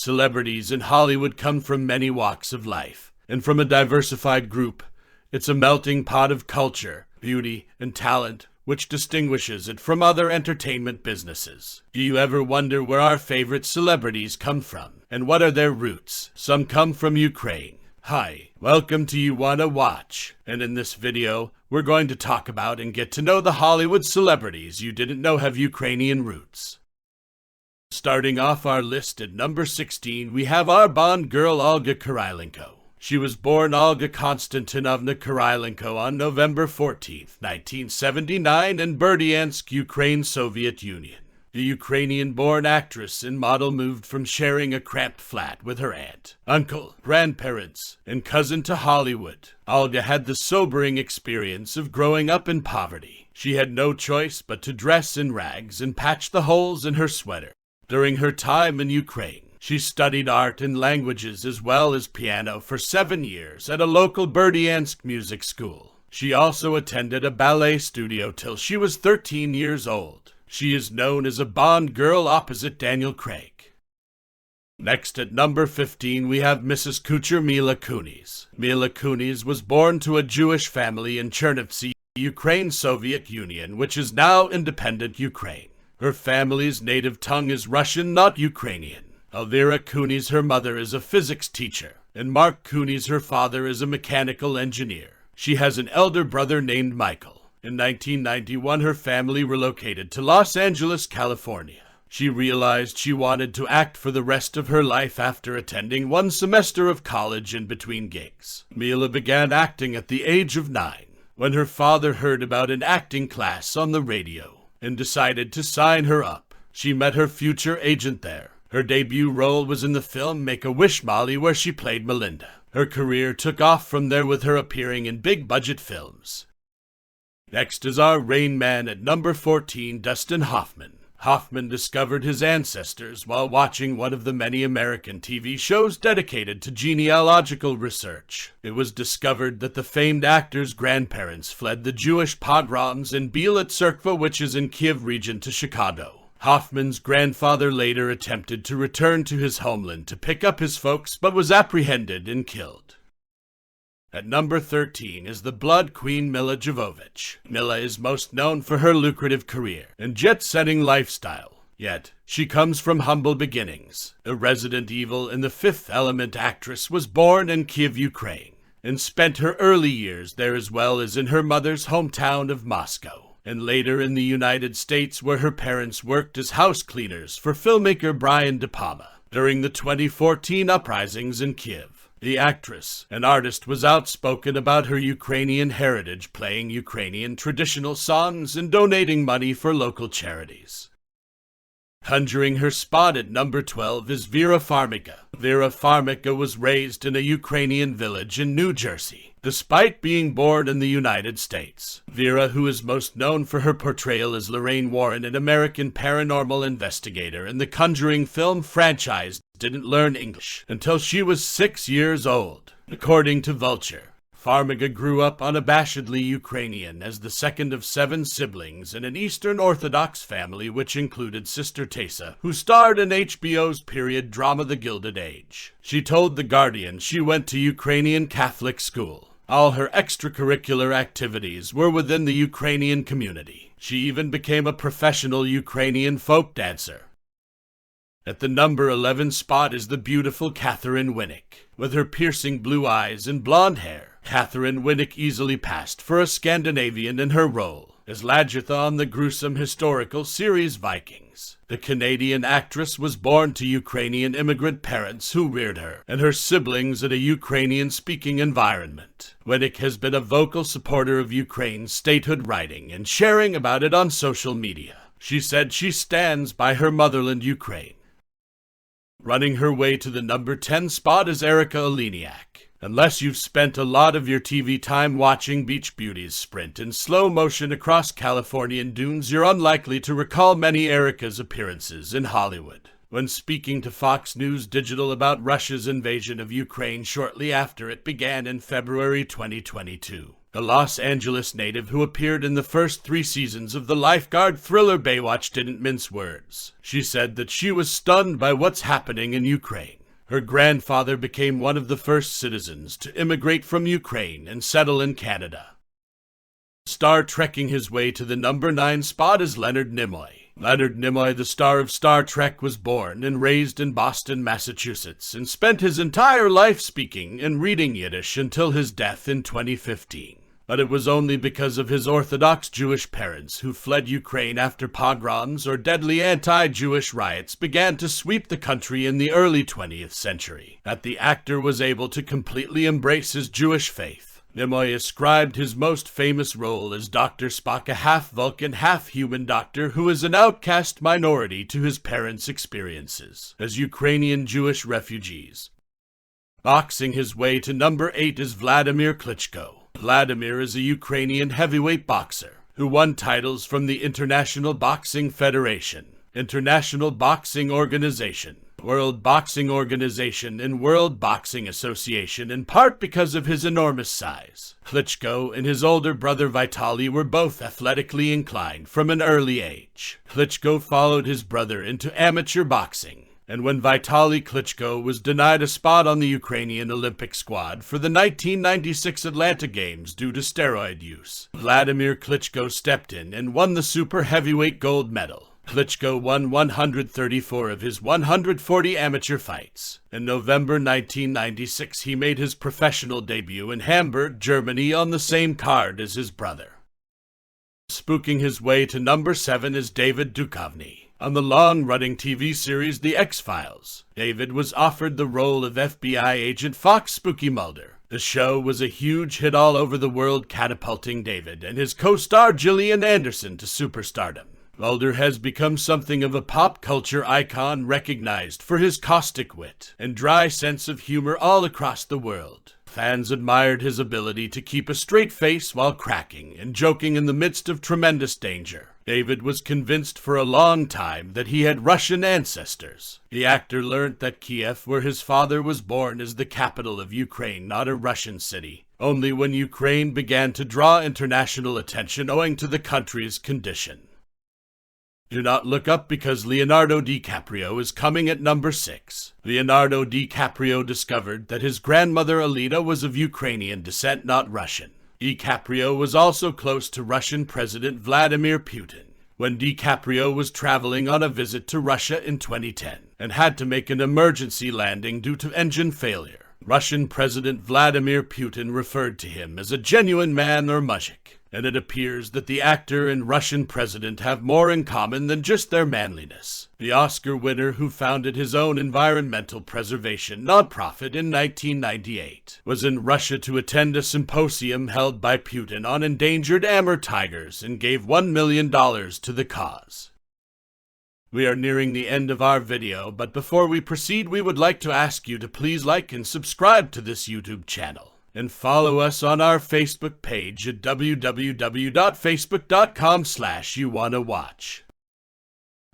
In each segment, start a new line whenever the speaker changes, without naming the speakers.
Celebrities in Hollywood come from many walks of life, and from a diversified group. It's a melting pot of culture, beauty, and talent, which distinguishes it from other entertainment businesses. Do you ever wonder where our favorite celebrities come from, and what are their roots? Some come from Ukraine. Hi, welcome to YouWannaWatch, and in this video, we're going to talk about and get to know the Hollywood celebrities you didn't know have Ukrainian roots. Starting off our list at number 16, we have our Bond girl Olga Kurylenko. She was born Olga Konstantinovna Kurylenko on November 14, 1979 in Berdyansk, Ukraine, Soviet Union. The Ukrainian-born actress and model moved from sharing a cramped flat with her aunt, uncle, grandparents, and cousin to Hollywood. Olga had the sobering experience of growing up in poverty. She had no choice but to dress in rags and patch the holes in her sweater. During her time in Ukraine, she studied art and languages as well as piano for 7 years at a local Berdyansk music school. She also attended a ballet studio till she was 13 years old. She is known as a Bond girl opposite Daniel Craig. Next at number 15 we have Mrs. Kucher Mila Kunis. Mila Kunis was born to a Jewish family in Chernivtsi, Ukraine, Soviet Union, which is now independent Ukraine. Her family's native tongue is Russian, not Ukrainian. Vera Kunis, her mother, is a physics teacher, and Mark Kunis, her father, is a mechanical engineer. She has an elder brother named Michael. In 1991, her family relocated to Los Angeles, California. She realized she wanted to act for the rest of her life after attending 1 semester of college in between gigs. Mila began acting at the age of 9, when her father heard about an acting class on the radio and decided to sign her up. She met her future agent there. Her debut role was in the film Make-A-Wish Molly, where she played Melinda. Her career took off from there with her appearing in big-budget films. Next is our Rain Man at number 14, Dustin Hoffman. Hoffman discovered his ancestors while watching one of the many American TV shows dedicated to genealogical research. It was discovered that the famed actor's grandparents fled the Jewish pogroms in Biela Tserkva, which is in Kiev region, to Chicago. Hoffman's grandfather later attempted to return to his homeland to pick up his folks, but was apprehended and killed. At number 13 is the Blood Queen Milla Jovovich. Milla is most known for her lucrative career and jet-setting lifestyle. Yet, she comes from humble beginnings. A Resident Evil and The Fifth Element actress was born in Kiev, Ukraine, and spent her early years there as well as in her mother's hometown of Moscow, and later in the United States, where her parents worked as house cleaners for filmmaker Brian De Palma. During the 2014 uprisings in Kiev, the actress and artist was outspoken about her Ukrainian heritage, playing Ukrainian traditional songs and donating money for local charities. Conjuring her spot at number 12 is Vera Farmiga. Vera Farmiga was raised in a Ukrainian village in New Jersey, despite being born in the United States. Vera, who is most known for her portrayal as Lorraine Warren, an American paranormal investigator in the Conjuring film franchise, didn't learn English until she was 6 years old. According to Vulture, Farmiga grew up unabashedly Ukrainian as the second of 7 siblings in an Eastern Orthodox family which included sister Tessa, who starred in HBO's period drama The Gilded Age. She told The Guardian she went to Ukrainian Catholic school. All her extracurricular activities were within the Ukrainian community. She even became a professional Ukrainian folk dancer. At the number 11 spot is the beautiful Katheryn Winnick. With her piercing blue eyes and blonde hair, Katheryn Winnick easily passed for a Scandinavian in her role as Lagertha on the gruesome historical series Vikings. The Canadian actress was born to Ukrainian immigrant parents who reared her and her siblings in a Ukrainian-speaking environment. Winnick has been a vocal supporter of Ukraine's statehood writing and sharing about it on social media. She said she stands by her motherland Ukraine. Running her way to the number 10 spot is Erika Eleniak. Unless you've spent a lot of your TV time watching beach beauties sprint in slow motion across Californian dunes, you're unlikely to recall many Erika's appearances in Hollywood. When speaking to Fox News Digital about Russia's invasion of Ukraine shortly after it began in February 2022, a Los Angeles native who appeared in the first 3 seasons of the lifeguard thriller Baywatch, didn't mince words. She said that she was stunned by what's happening in Ukraine. Her grandfather became one of the first citizens to immigrate from Ukraine and settle in Canada. Star trekking his way to the number 9 spot is Leonard Nimoy. Leonard Nimoy, the star of Star Trek, was born and raised in Boston, Massachusetts, and spent his entire life speaking and reading Yiddish until his death in 2015. But it was only because of his Orthodox Jewish parents who fled Ukraine after pogroms or deadly anti-Jewish riots began to sweep the country in the early 20th century that the actor was able to completely embrace his Jewish faith. Nimoy ascribed his most famous role as Dr. Spock, a half-Vulcan, half-human doctor who is an outcast minority to his parents' experiences as Ukrainian Jewish refugees. Boxing his way to number 8 is Wladimir Klitschko. Wladimir is a Ukrainian heavyweight boxer who won titles from the International Boxing Federation, International Boxing Organization, World Boxing Organization, and World Boxing Association, in part because of his enormous size. Klitschko and his older brother Vitaly were both athletically inclined from an early age. Klitschko followed his brother into amateur boxing, and when Vitaly Klitschko was denied a spot on the Ukrainian Olympic squad for the 1996 Atlanta Games due to steroid use, Wladimir Klitschko stepped in and won the super heavyweight gold medal. Klitschko won 134 of his 140 amateur fights. In November 1996, he made his professional debut in Hamburg, Germany, on the same card as his brother. Spooking his way to number 7 is David Duchovny. On the long-running TV series The X-Files, David was offered the role of FBI agent Fox Spooky Mulder. The show was a huge hit all over the world, catapulting David and his co-star Gillian Anderson to superstardom. Mulder has become something of a pop culture icon, recognized for his caustic wit and dry sense of humor all across the world. Fans admired his ability to keep a straight face while cracking and joking in the midst of tremendous danger. David was convinced for a long time that he had Russian ancestors. The actor learned that Kiev, where his father was born, is the capital of Ukraine, not a Russian city, only when Ukraine began to draw international attention owing to the country's condition. Do not look up because Leonardo DiCaprio is coming at number 6. Leonardo DiCaprio discovered that his grandmother Alina was of Ukrainian descent, not Russian. DiCaprio was also close to Russian President Vladimir Putin when DiCaprio was traveling on a visit to Russia in 2010 and had to make an emergency landing due to engine failure. Russian President Vladimir Putin referred to him as a genuine man or muzhik, and it appears that the actor and Russian president have more in common than just their manliness. The Oscar winner, who founded his own environmental preservation nonprofit in 1998, was in Russia to attend a symposium held by Putin on endangered Amur tigers and gave $1 million to the cause. We are nearing the end of our video, but before we proceed, we would like to ask you to please like and subscribe to this YouTube channel, and follow us on our Facebook page at www.facebook.com/YouWannaWatch.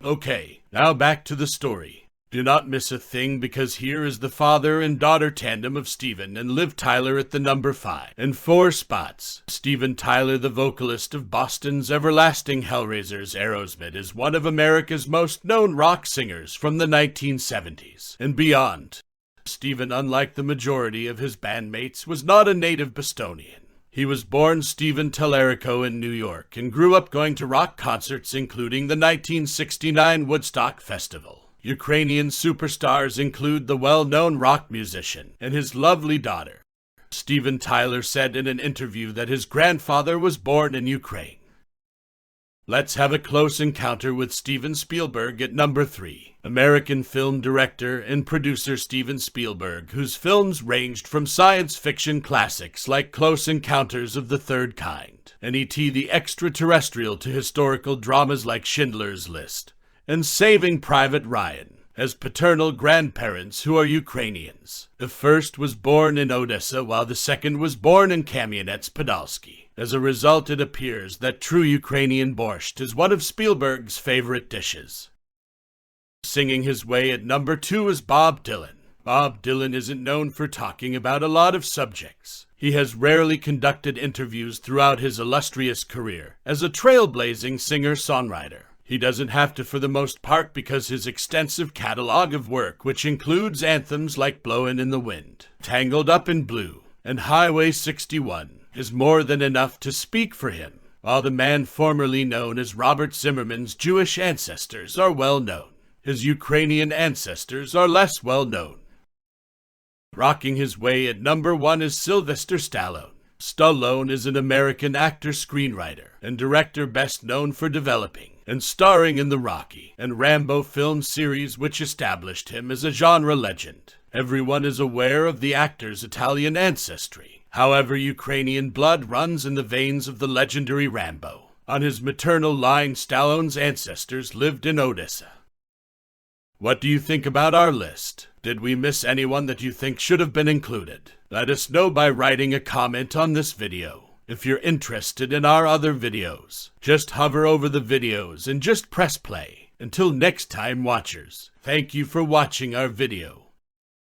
Okay, now back to the story. Do not miss a thing, because here is the father and daughter tandem of Steven and Liv Tyler at the number 5 and 4 spots. Steven Tyler, the vocalist of Boston's everlasting Hellraisers Aerosmith, is one of America's most known rock singers from the 1970s and beyond. Steven, unlike the majority of his bandmates, was not a native Bostonian. He was born Steven Tallarico in New York and grew up going to rock concerts, including the 1969 Woodstock Festival. Ukrainian superstars include the well-known rock musician and his lovely daughter. Steven Tyler said in an interview that his grandfather was born in Ukraine. Let's have a close encounter with Steven Spielberg at number 3. American film director and producer Steven Spielberg, whose films ranged from science fiction classics like Close Encounters of the Third Kind and E.T. the Extraterrestrial to historical dramas like Schindler's List and Saving Private Ryan, as paternal grandparents who are Ukrainians. The first was born in Odessa, while the second was born in Kamyanets-Podilsky. As a result, it appears that true Ukrainian borscht is one of Spielberg's favorite dishes. Singing his way at number 2 is Bob Dylan. Bob Dylan isn't known for talking about a lot of subjects. He has rarely conducted interviews throughout his illustrious career as a trailblazing singer-songwriter. He doesn't have to for the most part because his extensive catalog of work, which includes anthems like Blowin' in the Wind, Tangled Up in Blue, and Highway 61, is more than enough to speak for him. While the man formerly known as Robert Zimmerman's Jewish ancestors are well known, his Ukrainian ancestors are less well known. Rocking his way at number 1 is Sylvester Stallone. Stallone is an American actor-screenwriter and director best known for developing and starring in the Rocky and Rambo film series, which established him as a genre legend. Everyone is aware of the actor's Italian ancestry. However, Ukrainian blood runs in the veins of the legendary Rambo. On his maternal line, Stallone's ancestors lived in Odessa. What do you think about our list? Did we miss anyone that you think should have been included? Let us know by writing a comment on this video. If you're interested in our other videos, just hover over the videos and just press play. Until next time, watchers, thank you for watching our video.